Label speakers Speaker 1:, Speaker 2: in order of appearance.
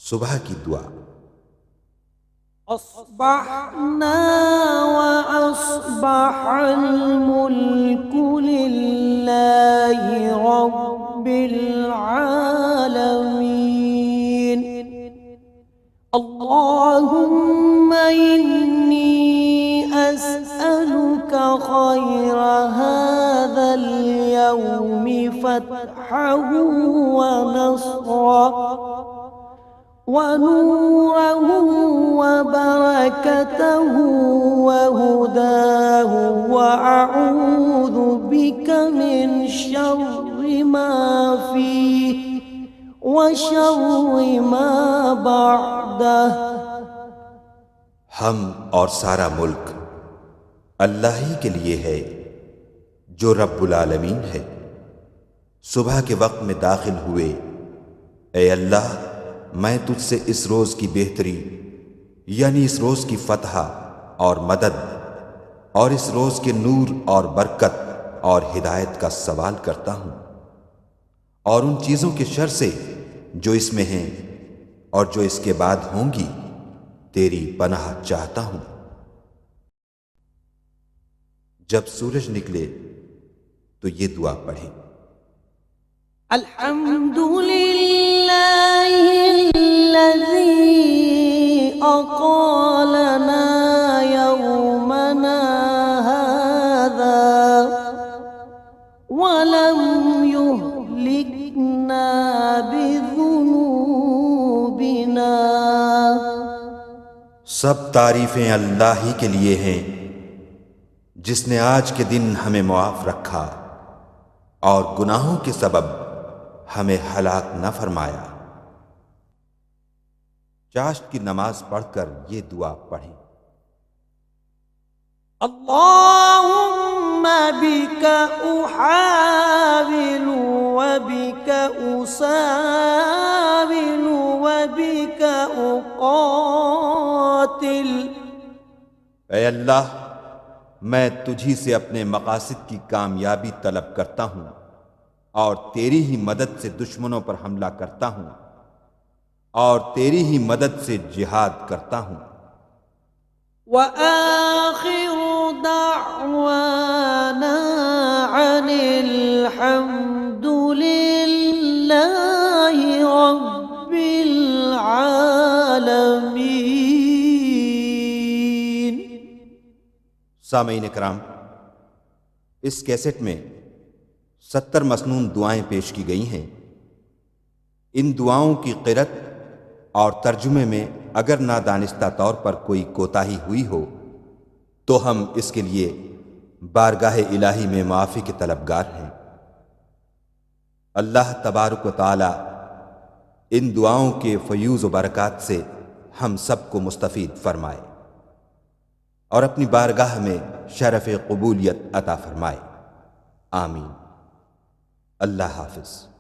Speaker 1: صبح کی دعا۔
Speaker 2: أصبحنا وأصبح الملك لله رب العالمين اللهم إني أسألك خير هذا اليوم فتحه ونصره ونوره وبركته وهداه وأعوذ بك من شر ما فيه وشر ما بعده۔
Speaker 1: ہم اور سارا ملک اللہ ہی کے لیے ہے جو رب العالمین ہے۔ صبح کے وقت میں داخل ہوئے، اے اللہ میں تجھ سے اس روز کی بہتری یعنی اس روز کی فتح اور مدد اور اس روز کے نور اور برکت اور ہدایت کا سوال کرتا ہوں، اور ان چیزوں کے شر سے جو اس میں ہیں اور جو اس کے بعد ہوں گی تیری پناہ چاہتا ہوں۔ جب سورج نکلے تو یہ دعا پڑھیں۔
Speaker 2: الحمد لله الذي أقالنا يومنا هذا ولم يهلكنا بذنوبنا۔
Speaker 1: سب تعریفیں اللہ ہی کے لیے ہیں جس نے آج کے دن ہمیں معاف رکھا اور گناہوں کے سبب ہمیں ہلاک نہ فرمایا۔ چاشت کی نماز پڑھ کر یہ دعا پڑھیں۔
Speaker 2: اللهم بك أحاول وبك أساول وبك أقاتل۔
Speaker 1: اے اللہ میں تجھی سے اپنے مقاصد کی کامیابی طلب کرتا ہوں اور تیری ہی مدد سے دشمنوں پر حملہ کرتا ہوں اور تیری ہی مدد سے جہاد کرتا ہوں۔
Speaker 2: وآخر دعوانا عن الحمد لله رب العالمين۔
Speaker 1: سامعین کرام، اس کیسٹ میں 70 مسنون دعائیں پیش کی گئی ہیں۔ ان دعاؤں کی قرأت اور ترجمے میں اگر نادانستہ طور پر کوئی کوتاہی ہوئی ہو تو ہم اس کے لیے بارگاہ الہی میں معافی کے طلبگار ہیں۔ اللہ تبارک و تعالی ان دعاؤں کے فیوز و برکات سے ہم سب کو مستفید فرمائے اور اپنی بارگاہ میں شرف قبولیت عطا فرمائے، آمین۔ اللہ حافظ۔